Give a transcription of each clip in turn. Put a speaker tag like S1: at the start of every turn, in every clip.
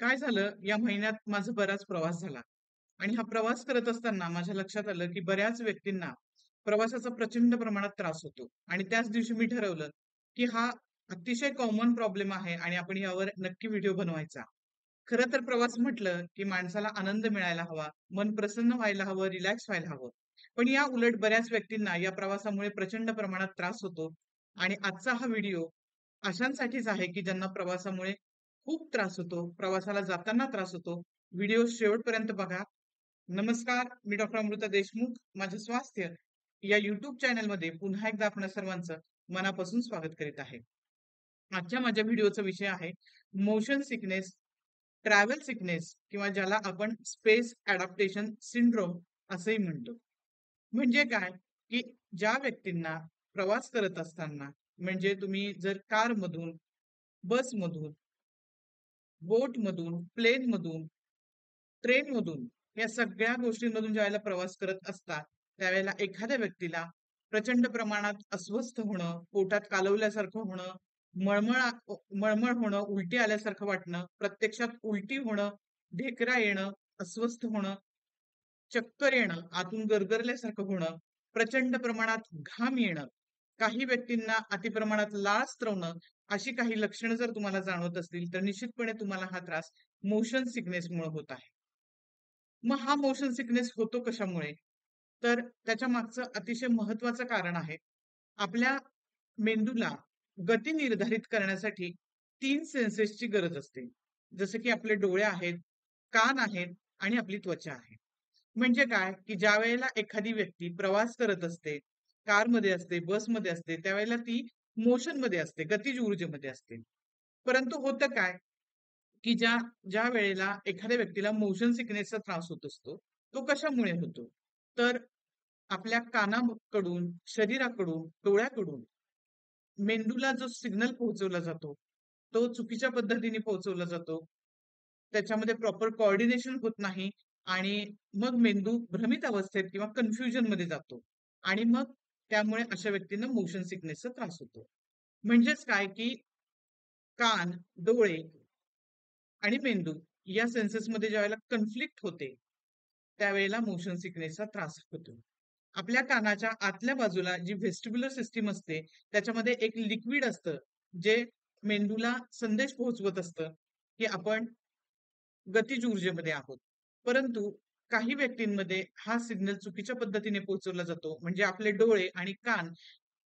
S1: काय झालं, या महिन्यात माझा बराच प्रवास झाला आणि हा प्रवास करत असताना माझ्या लक्षात आलं, की बऱ्याच व्यक्तींना प्रवासाचा प्रचंड प्रमाणात त्रास होतो आणि त्याच दिवशी मी ठरवलं, की हा अतिशय कॉमन प्रॉब्लेम आहे आणि आपण यावर नक्की व्हिडिओ बनवायचा. खरं तर प्रवास म्हटलं, की माणसाला आनंद मिळायला हवा, मन प्रसन्न व्हायला हवं, रिलॅक्स व्हायला हवं. पण या उलट बऱ्याच व्यक्तींना या प्रवासामुळे प्रचंड प्रमाणात त्रास होतो आणि आजचा हा व्हिडिओ अशांसाठीच आहे, की ज्यांना प्रवासामुळे खूप त्रास होतो, प्रवासाला जाताना त्रास होतो. व्हिडिओ शेवटपर्यंत बघा. नमस्कार, मी डॉक्टर अमृता देशमुख. माझं स्वास्थ्य या YouTube चॅनलमध्ये पुन्हा एकदा आपणा सर्वांचं मनापासून स्वागत करीत आहे. आजच्या माझ्या व्हिडिओचा विषय आहे मोशन सिकनेस, ट्रॅव्हल सिकनेस किंवा ज्याला आपण स्पेस अडॅप्टेशन सिंड्रोम असंही म्हणतो. म्हणजे काय, की ज्या व्यक्तींना प्रवास करत असताना म्हणजे तुम्ही जर कारमधून, बसमधून, बोटमधून, प्लेनमधून, ट्रेनमधून या सगळ्या गोष्टींमधून ज्यावेळेला प्रवास करत असतात, त्यावेळेला एखाद्या व्यक्तीला प्रचंड प्रमाणात अस्वस्थ होणं, पोटात कालवल्यासारखं होणं, मळमळ मळमळ होणं, उलटी आल्यासारखं वाटणं, प्रत्यक्षात उलटी होणं, ढेकरा येणं, अस्वस्थ होणं, चक्कर येणं, आतून गरगरल्यासारखं होणं, प्रचंड प्रमाणात घाम येणं, काही व्यक्तींना अतिप्रमाणात लाळ स्त्रवणं, अशी काही लक्षणं जर तुम्हाला जाणवत असतील, तर निश्चितपणे तुम्हाला हा त्रास मोशन सिकनेसमुळे होत आहे. मग हा मोशन सिकनेस होतो कशामुळे? तर त्याच्या मागचं अतिशय महत्वाचं कारण आहे. आपल्या मेंदूला गती निर्धारित करण्यासाठी 3 सेन्सेसची गरज असते. जसं की आपले डोळे आहेत, कान आहेत आणि आपली त्वचा आहे. म्हणजे काय, की ज्यावेळेला एखादी व्यक्ती प्रवास करत असते, कारमध्ये असते, बसमध्ये असते, त्यावेळेला ती मोशनमध्ये असते, गतिज ऊर्जेमध्ये असते. परंतु होतं काय, की ज्या ज्या वेळेला एखाद्या व्यक्तीला मोशन सिकनेसचा त्रास होत असतो, तो कशामुळे होतो? तर आपल्या कानाकडून, शरीराकडून, डोळ्याकडून मेंदूला जो सिग्नल पोहोचवला जातो, तो चुकीच्या पद्धतीने पोहोचवला जातो. त्याच्यामध्ये प्रॉपर कोऑर्डिनेशन होत नाही आणि मग मेंदू भ्रमित अवस्थेत किंवा कन्फ्युजनमध्ये जातो आणि मग त्यामुळे अशा व्यक्तींना मोशन सिकनेसचा त्रास होतो. म्हणजेच काय, की कान, डोळे आणि मेंदू या सेन्सेसमध्ये ज्यावेळेला कन्फ्लिक्ट होते, त्यावेळेला मोशन सिकनेसचा त्रास होतो. आपल्या कानाच्या आतल्या बाजूला जी व्हेस्टिब्युलर सिस्टीम असते, त्याच्यामध्ये एक लिक्विड असतं, जे मेंदूला संदेश पोहोचवत असतं, की आपण गतिज ऊर्जेमध्ये आहोत. परंतु काही व्यक्तींमध्ये हा सिग्नल चुकीच्या पद्धतीने पोहोचवला जातो. म्हणजे आपले डोळे आणि कान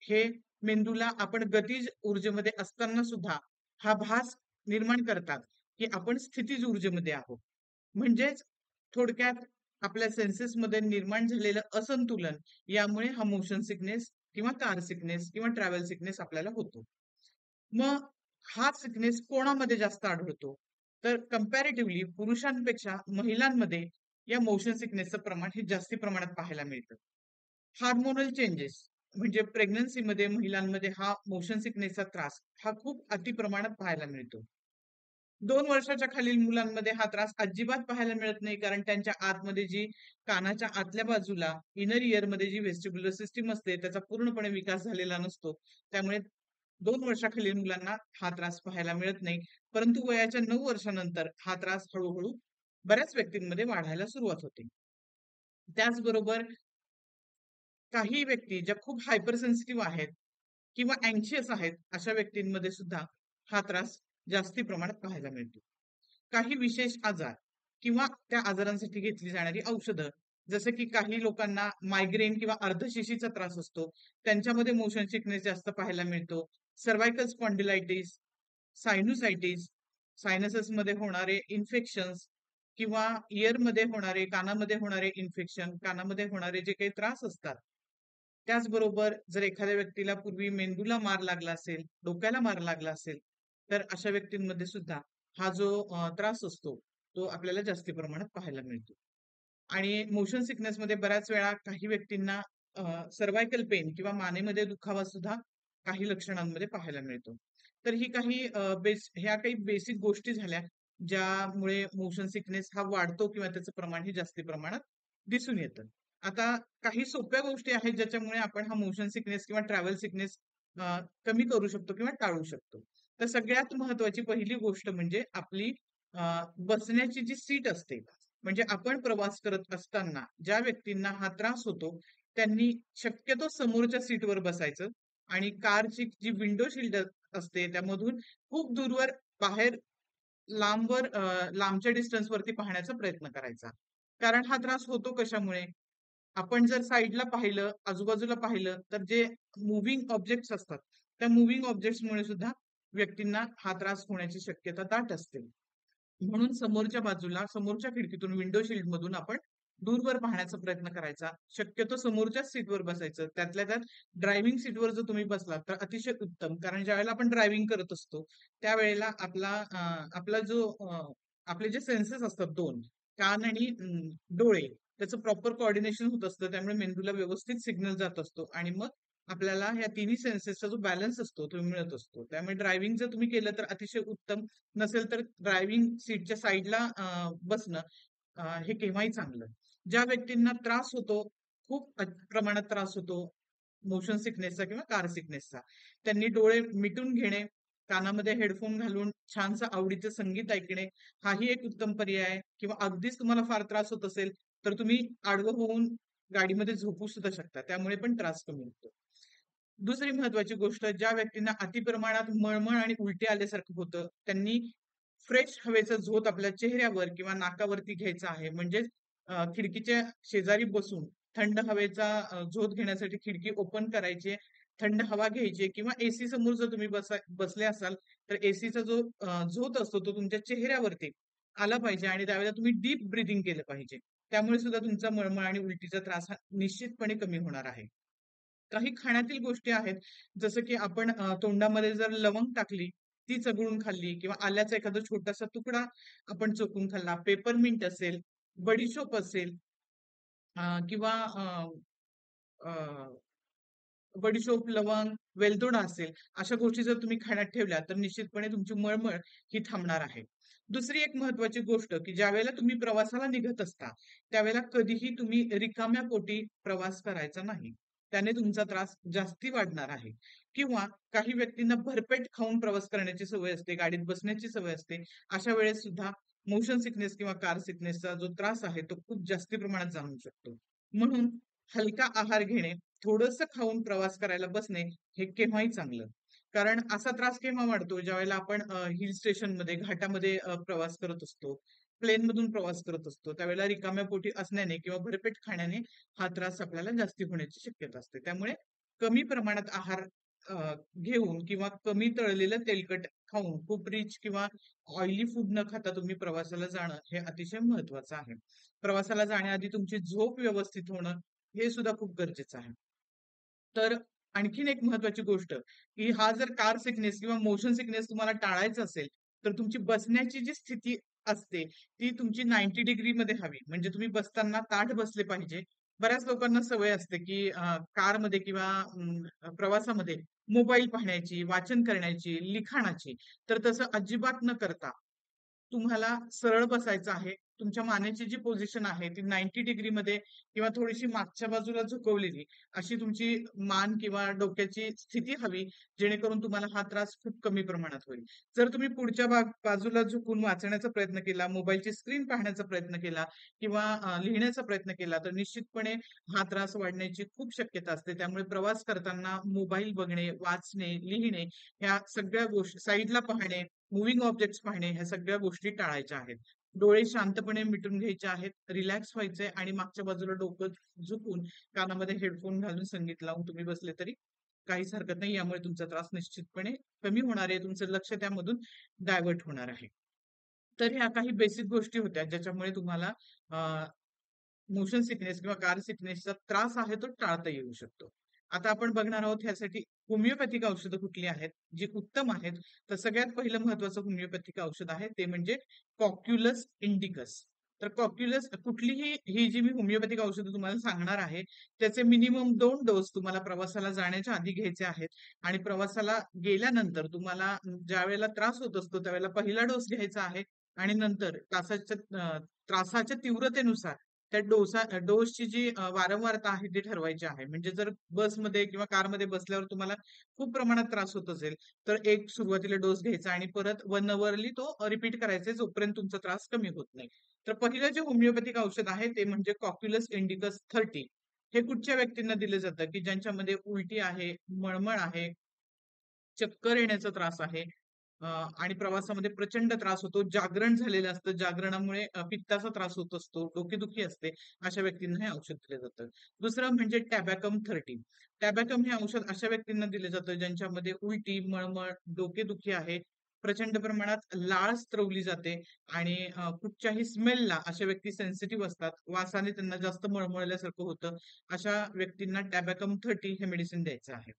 S1: हे मेंदूला आपण गतीज ऊर्जेमध्ये असताना सुद्धा हा भास निर्माण करतात, की आपण स्थितीज ऊर्जेमध्ये आहोत. म्हणजेच थोडक्यात आपल्या सेन्सेसमध्ये निर्माण झालेलं असंतुलन यामुळे हा मोशन सिकनेस किंवा कार सिकनेस किंवा ट्रॅव्हल सिकनेस आपल्याला होतो. मग हा सिकनेस कोणामध्ये जास्त आढळतो? तर कंपॅरेटिव्हली पुरुषांपेक्षा महिलांमध्ये या मोशन सिकनेसचं प्रमाण हे जास्ती प्रमाणात पाहायला मिळतं. हार्मोनल चेंजेस म्हणजे प्रेग्नन्सीमध्ये महिलांमध्ये हा मोशन सिकनेसचा त्रास हा खूप अतिप्रमाणात पाहायला मिळतो. 2 वर्षाच्या खालील मुलांमध्ये हा त्रास अजिबात पाहायला मिळत नाही, कारण त्यांच्या आतमध्ये जी कानाच्या आतल्या बाजूला इनर इयरमध्ये जी व्हेस्टिब्युलर सिस्टम असते, त्याचा पूर्णपणे विकास झालेला नसतो. त्यामुळे 2 वर्षाखालील मुलांना हा त्रास पाहायला मिळत नाही. परंतु वयाच्या 9 वर्षानंतर हा त्रास हळू बऱ्याच व्यक्तींमध्ये वाढायला सुरुवात होते. त्याचबरोबर काही व्यक्ती ज्या खूप हायपर सेन्सिटिव्ह आहेत किंवा अँक्शियस आहेत, अशा व्यक्तींमध्ये सुद्धा हा त्रास जास्ती प्रमाणात पाहायला मिळतो. काही विशेष आजार किंवा त्या आजारांसाठी घेतली जाणारी औषधं, जसं की काही लोकांना मायग्रेन किंवा अर्धशिशीचा त्रास असतो. त्यांच्यामध्ये मोशन सिकनेस जास्त पाहायला मिळतो. सर्व्हायकल स्पॉन्डिलायटिस, सायनुसायटिस, सायनससमध्ये होणारे इन्फेक्शन्स किंवा इयरमध्ये होणारे, कानामध्ये होणारे इन्फेक्शन, कानामध्ये होणारे जे काही त्रास असतात. त्याचबरोबर जर एखाद्या व्यक्तीला पूर्वी मेंदूला मार लागला असेल, डोक्याला मार लागला असेल, तर अशा व्यक्तींमध्ये सुद्धा हा जो त्रास असतो, तो आपल्याला जास्ती प्रमाणात पाहायला मिळतो. आणि मोशन सिकनेसमध्ये बऱ्याच वेळा काही व्यक्तींना सर्व्हायकल पेन किंवा मानेमध्ये दुखावा सुद्धा काही लक्षणांमध्ये पाहायला मिळतो. तर ही काही ह्या काही बेसिक गोष्टी झाल्या, ज्यामुळे मोशन सिकनेस हा वाढतो किंवा त्याचं प्रमाण हे जास्ती प्रमाणात दिसून येतं. आता काही सोप्या गोष्टी आहेत, ज्याच्यामुळे आपण हा मोशन सिकनेस किंवा ट्रॅव्हल सिकनेस कमी करू शकतो किंवा टाळू शकतो. तर सगळ्यात महत्त्वाची पहिली गोष्ट म्हणजे आपली बसण्याची जी सीट असते, म्हणजे आपण प्रवास करत असताना ज्या व्यक्तींना हा त्रास होतो, त्यांनी शक्यतो समोरच्या सीटवर बसायचं आणि कारची जी विंडो शील्ड असते त्यामधून खूप दूरवर बाहेर लांबच्या डिस्टन्स वरती पाहण्याचा प्रयत्न करायचा. कारण हा त्रास होतो कशामुळे? आपण जर साईडला पाहिलं, आजूबाजूला पाहिलं, तर जे मूव्हिंग ऑब्जेक्ट्स असतात, त्या मूव्हिंग ऑब्जेक्ट्समुळे सुद्धा व्यक्तींना हा त्रास होण्याची शक्यता दाट असते. म्हणून समोरच्या बाजूला, समोरच्या खिडकीतून विंडो शील्ड मधून आपण दूरवर पाहण्याचा प्रयत्न करायचा. शक्यतो समोरच्याच सीटवर बसायचं. त्यातल्या त्यात ड्रायव्हिंग सीटवर जर तुम्ही बसलात तर अतिशय उत्तम. कारण ज्यावेळेला आपण ड्रायव्हिंग करत असतो, त्यावेळेला आपला जो आपले जे सेन्सेस असतात 2 कान आणि डोळे त्याचं प्रॉपर कोऑर्डिनेशन होत असतं. त्यामुळे मेंदूला व्यवस्थित सिग्नल जात असतो आणि मग आपल्याला ह्या तिन्ही सेन्सेसचा जो बॅलन्स असतो तो मिळत असतो. त्यामुळे ड्रायव्हिंग जर तुम्ही केलं तर अतिशय उत्तम. नसेल तर ड्रायव्हिंग सीटच्या साईडला बसणं हे केव्हाही चांगलं. ज्या व्यक्तींना त्रास होतो, खूप प्रमाणात त्रास होतो, मोशन सिकनेसचा किंवा कार सिकनेसचा, त्यांनी डोळे मिटून घेणे, कानामध्ये हेडफोन घालून छानसं आवडीचं संगीत ऐकणे, हाही एक उत्तम पर्याय आहे. किंवा अगदीच तुम्हाला फार त्रास होत असेल, तर तुम्ही आडवं होऊन गाडीमध्ये झोपू सुद्धा शकता. त्यामुळे पण त्रास कमी होतो. दुसरी महत्वाची गोष्ट, ज्या व्यक्तींना अतिप्रमाणात मळमळ आणि उलटी आल्यासारखं होतं, त्यांनी फ्रेश हवेचा झोत आपल्या चेहऱ्यावर किंवा नाकावरती घ्यायचा आहे. म्हणजेच खिडकीच्या शेजारी बसून थंड हवेचा झोत घेण्यासाठी खिडकी ओपन करायची, थंड हवा घ्यायची किंवा एसी समोर जर तुम्ही बसले असाल, तर एसीचा जो झोत असतो तो तुमच्या चेहऱ्यावरती आला पाहिजे आणि त्यावेळेला तुम्ही डीप ब्रीथिंग केलं पाहिजे. त्यामुळे सुद्धा तुमचा मळमळ आणि उलटीचा त्रास हा निश्चितपणे कमी होणार आहे. काही खाण्यातील गोष्टी आहेत, जसं की आपण तोंडामध्ये जर लवंग टाकली, ती चघळून खाल्ली किंवा आल्याचा एखादा छोटासा तुकडा आपण चोखून खाल्ला, पेपरमिंट असेल, बडिशोप असेल किंवा अ, बडिशोप, लवंग, वेलदोडा असेल, अशा गोष्टी जर तुम्ही खाण्यात ठेवल्या, तर निश्चितपणे तुमची मळमळ ही थांबणार आहे. दुसरी एक महत्त्वाची गोष्ट, की ज्यावेळेला तुम्ही प्रवासाला निघत असता, त्यावेळेला कधीही तुम्ही रिकाम्या पोटी प्रवास करायचा नाही. त्याने तुमचा त्रास जास्ती वाढणार आहे. किंवा काही व्यक्तींना भरपेट खाऊन प्रवास करण्याची सवय असते, गाडीत बसण्याची सवय असते. अशा वेळेस सुद्धा मोशन सिकनेस किंवा कार सिकनेसचा जो त्रास आहे, तो खूप जास्ती प्रमाणात जाणवू शकतो. म्हणून हलका आहार घेणे, थोडंसं खाऊन प्रवास करायला बसणे हे केव्हाही चांगलं. कारण असा त्रास केव्हा वाढतो ज्यावेळेला आपण हिल स्टेशनमध्ये, घाटामध्ये प्रवास करत असतो, प्लेनमधून प्रवास करत असतो. त्यावेळेला रिकाम्या पोटी असण्याने किंवा भरपेट खाण्याने हा त्रास आपल्याला जास्ती होण्याची शक्यता असते. त्यामुळे कमी प्रमाणात आहार अ, घेऊन किंवा कमी तळलेलं तेलकट खाऊन खूप रिच किंवा ऑइली फूड न खाता तुम्ही प्रवासाला जाणं हे अतिशय महत्वाचं आहे. प्रवासाला जाण्याआधी तुमची झोप व्यवस्थित होणं हे सुद्धा खूप गरजेचं आहे. तर आणखीन एक महत्वाची गोष्ट, की हा जर कार सिकनेस किंवा मोशन सिकनेस तुम्हाला टाळायचा असेल, तर तुमची बसण्याची जी स्थिती असते, ती तुमची 90 डिग्री मध्ये हवी. म्हणजे तुम्ही बसताना ताठ बसले पाहिजे. बऱ्याच लोकांना सवय असते, की कारमध्ये किंवा प्रवासामध्ये मोबाईल पाहण्याची, वाचन करण्याची, लिखाणाची. तर तसं अजिबात न करता तुम्हाला सरळ बसायचं आहे. तुमच्या मानेची जी पोझिशन आहे ती 90 डिग्रीमध्ये किंवा थोडीशी मागच्या बाजूला झुकवलेली अशी तुमची मान किंवा डोक्याची स्थिती हवी, जेणेकरून तुम्हाला हा त्रास खूप कमी प्रमाणात होईल. जर तुम्ही पुढच्या बाजूला झुकून वाचण्याचा प्रयत्न केला, मोबाईलची स्क्रीन पाहण्याचा प्रयत्न केला किंवा लिहिण्याचा प्रयत्न केला, तर निश्चितपणे हा त्रास वाढण्याची खूप शक्यता असते. त्यामुळे प्रवास करताना मोबाईल बघणे, वाचणे, लिहिणे ह्या सगळ्या गोष्टी, साइडला पाहणे, मूव्हिंग ऑब्जेक्ट्स पाहणे ह्या सगळ्या गोष्टी टाळायच्या आहेत. डोळे शांतपणे मिटून घ्यायचे आहेत, रिलॅक्स व्हायचंय आणि मागच्या बाजूला डोकं झुकून कानामध्ये हेडफोन घालून संगीत लावून तुम्ही बसले तरी काहीच हरकत नाही. यामुळे तुमचा त्रास निश्चितपणे कमी होणार आहे. तुमचं लक्ष त्यामधून डायव्हर्ट होणार आहे. तर ह्या काही बेसिक गोष्टी होत्या ज्याच्यामुळे तुम्हाला मोशन सिकनेस किंवा कार सिकनेसचा त्रास आहे तो टाळता येऊ शकतो. आता आपण बघणार आहोत ह्यासाठी होमिओपॅथिक औषधं कुठली आहेत, जी उत्तम आहेत. तर सगळ्यात पहिलं महत्वाचं होमिओपॅथिक औषध आहे ते म्हणजे कॉक्युलस इंडिकस. तर कॉक्युलस कुठलीही ही जी मी होमिओपॅथिक औषधं तुम्हाला सांगणार आहे, त्याचे मिनिमम 2 डोस तुम्हाला प्रवासाला जाण्याच्या आधी घ्यायचे आहेत आणि प्रवासाला गेल्यानंतर तुम्हाला ज्यावेळेला त्रास होत असतो त्यावेळेला पहिला डोस घ्यायचा आहे आणि नंतर त्रासाच्या तीव्रतेनुसार त्या डोसची जी वारंवारता आहे ती ठरवायची आहे. म्हणजे जर बसमध्ये किंवा कारमध्ये बसल्यावर तुम्हाला खूप प्रमाणात त्रास होत असेल, तर एक सुरुवातीला डोस घ्यायचा आणि परत 1 अवरली तो रिपीट करायचा जोपर्यंत तुमचा त्रास कमी होत नाही. तर पहिलं जे होमिओपॅथिक औषध आहे ते म्हणजे कॉक्युलस इंडिकस 30. हे कुठच्या व्यक्तींना दिलं जातं, की ज्यांच्यामध्ये उलटी आहे, मळमळ आहे, चक्कर येण्याचा त्रास आहे अ, आणि प्रवासामध्ये प्रचंड त्रास होतो. जागरण झालेलं असतं. जागरणामुळे पित्ताचा त्रास होत असतो. डोकेदुखी असते. अशा व्यक्तींना हे औषध दिलं जातं. दुसरं म्हणजे टॅबॅकम 30. टॅबॅकम हे औषध अशा व्यक्तींना दिलं जातं ज्यांच्यामध्ये उलटी, मळमळ, डोकेदुखी आहे. प्रचंड प्रमाणात लाळ स्त्रवली जाते आणि कुठच्याही स्मेलला अशा व्यक्ती सेन्सिटिव्ह असतात. वासाने त्यांना जास्त मळमळल्यासारखं होतं. अशा व्यक्तींना टॅबॅकम 30 हे मेडिसिन द्यायचं आहे.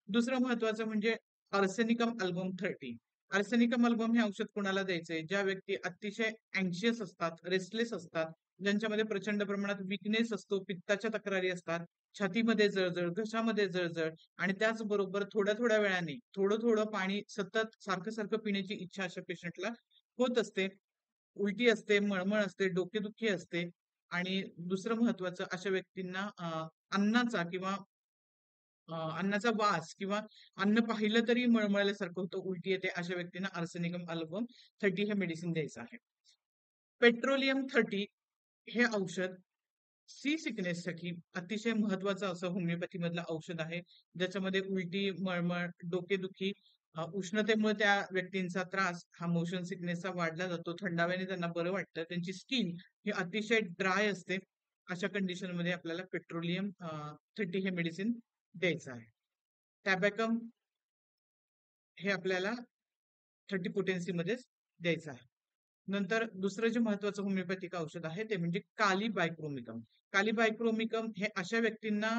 S1: दुसरं महत्वाचं म्हणजे आर्सेनिकम अल्बम 30. आर्सेनिकम अल्बम हे औषध कोणाला द्यायचंय? ज्या व्यक्ती अतिशय अँक्शियस असतात, रेस्टलेस असतात, ज्यांच्यामध्ये प्रचंड प्रमाणात विकनेस असतो, पित्ताच्या तक्रारी असतात, छातीमध्ये जळजळ, घशामध्ये जळजळ आणि त्याचबरोबर थोड्या-थोड्या वेळाने थोडं-थोडं पाणी सतत सारखं-सारखं पिण्याची इच्छा अशा पेशंटला होत असते. उलटी असते, मळमळ असते, डोकेदुखी असते आणि दुसरं महत्वाचं अशा व्यक्तींना अन्नाचा किंवा अन्नाचा वास किंवा अन्न पाहिलं तरी मळमळल्यासारखं होतं, उलटी येते अशा व्यक्तींना आर्सेनिकम अल्बम 30 हे मेडिसिन द्यायचं आहे. पेट्रोलियम 30 हे औषध सी सिकनेससाठी अतिशय महत्वाचं असं होमिओपॅथी मधलं औषध आहे. ज्याच्यामध्ये उलटी, मळमळ, डोकेदुखी, उष्णतेमुळे त्या व्यक्तींचा त्रास हा मोशन सिकनेसचा वाढला जातो. थंडाव्याने त्यांना बरं वाटतं. त्यांची स्किन ही अतिशय ड्राय असते. अशा कंडिशनमध्ये आपल्याला पेट्रोलियम 30 हे मेडिसिन द्यायचं आहे. टॅबॅकम हे आपल्याला 30 पोटेन्सीमध्येच द्यायचं आहे. नंतर दुसरं जे महत्वाचं होमिओपॅथिक औषध आहे ते म्हणजे कालीबायक्रोमिकम. कालीबायक्रोमिकम हे अशा व्यक्तींना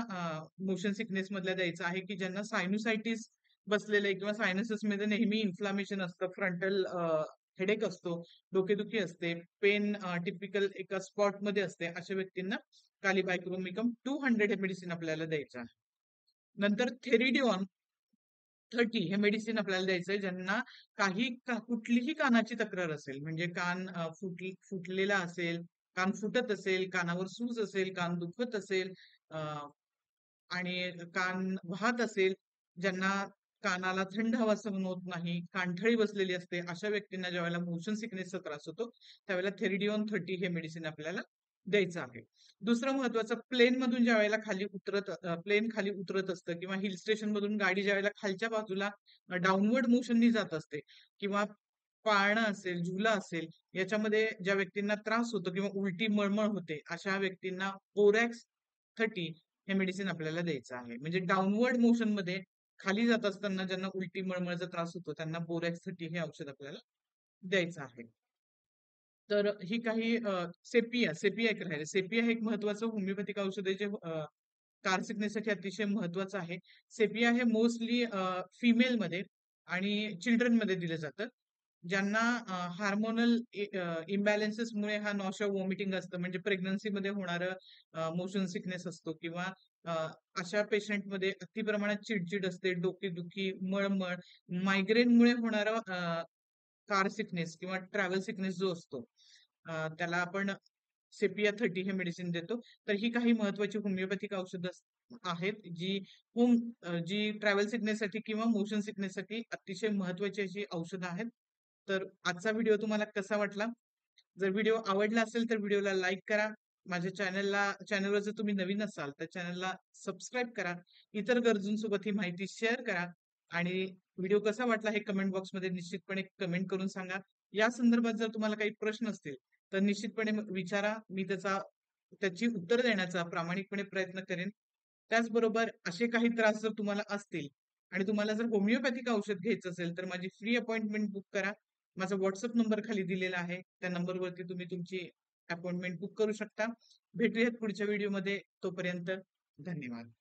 S1: मोशन सिकनेस मधल्या द्यायचं आहे की ज्यांना सायनुसायटिस बसलेलं आहे किंवा सायनसेस मध्ये नेहमी इन्फ्लामेशन असतं, फ्रंटल हेडेक असतो, डोकेदुखी असते, पेन टिपिकल एका स्पॉट मध्ये असते. अशा व्यक्तींना कालीबायक्रोमिकम 200 हे मेडिसिन आपल्याला द्यायचं आहे. नंतर थेरिडिओन 30 हे मेडिसिन आपल्याला द्यायचंय ज्यांना कुठलीही कानाची तक्रार असेल म्हणजे कान फुटलेला असेल, कान फुटत असेल, कानावर सूज असेल, कान दुखत असेल आणि कान वाहत असेल, ज्यांना कानाला थंड हवा सहन होत नाही, कानठळी बसलेली असते, अशा व्यक्तींना ज्यावेळेला मोशन सिकनेसचा त्रास होतो, त्यावेळेला थेरिडिओन 30 हे मेडिसिन आपल्याला द्यायचं आहे. दुसरं महत्वाचं प्लेन मधून ज्या वेळेला प्लेन खाली उतरत असतं किंवा हिल स्टेशन मधून गाडी ज्या वेळेला खालच्या बाजूला डाऊनवर्ड मोशननी जात असते किंवा पाळणं असेल, झुला असेल, याच्यामध्ये ज्या व्यक्तींना त्रास होतो किंवा उलटी मळमळ होते, अशा व्यक्तींना बोरॅक्स 30 हे मेडिसिन आपल्याला द्यायचं आहे. म्हणजे डाऊनवर्ड मोशन मध्ये खाली जात असताना ज्यांना उलटी मळमळचा त्रास होतो त्यांना बोरॅक्स 30 हे औषध आपल्याला द्यायचं आहे. तर ही काही सेपिया एक राहिले. सेपिया हे एक महत्वाचं होमिओपॅथिक औषध आहे जे कार सिकनेससाठी अतिशय महत्वाचं आहे. सेपिया हे मोस्टली फिमेलमध्ये आणि चिल्ड्रनमध्ये दिलं जातं. ज्यांना हार्मोनल इम्बॅलन्सेसमुळे हा नॉशा व्हॉमिटिंग असतं म्हणजे प्रेग्नन्सीमध्ये होणारं मोशन सिकनेस असतो किंवा अ, अशा पेशंटमध्ये अति प्रमाणात चिडचिड असते, डोकेदुखी, मळमळ, मायग्रेनमुळे होणारा कार सिकनेस किंवा ट्रॅव्हल सिकनेस जो असतो त्याला आपण सेपिया 30 हे मेडिसिन देतो. तर ही काही महत्वाची होमिओपॅथिक औषधं आहेत जी ट्रॅव्हल सिकनेससाठी किंवा मोशन सिकनेससाठी अतिशय महत्वाची अशी औषधं आहेत. तर आजचा व्हिडिओ तुम्हाला कसा वाटला? जर व्हिडिओ आवडला असेल तर व्हिडिओला लाईक करा. माझ्या चॅनलवर जर तुम्ही नवीन असाल तर चॅनलला सबस्क्राईब करा. इतर गरजूंसोबत ही माहिती शेअर करा आणि व्हिडिओ कसा वाटला हे कमेंट बॉक्समध्ये निश्चितपणे कमेंट करून सांगा. या संदर्भात जर तुम्हाला काही प्रश्न असतील तर निश्चितपणे विचारा. मी त्याची उत्तर देण्याचा प्रामाणिकपणे प्रयत्न करेन. त्याचबरोबर असे काही त्रास जर तुम्हाला असतील आणि तुम्हाला जर होमिओपॅथिक औषध घ्यायचं असेल तर माझी फ्री अपॉइंटमेंट बुक करा. माझा WhatsApp नंबर खाली दिलेला आहे. त्या नंबरवरती तुम्ही तुमची अपॉइंटमेंट बुक करू शकता. भेटूयात पुढच्या व्हिडिओमध्ये. तोपर्यंत धन्यवाद.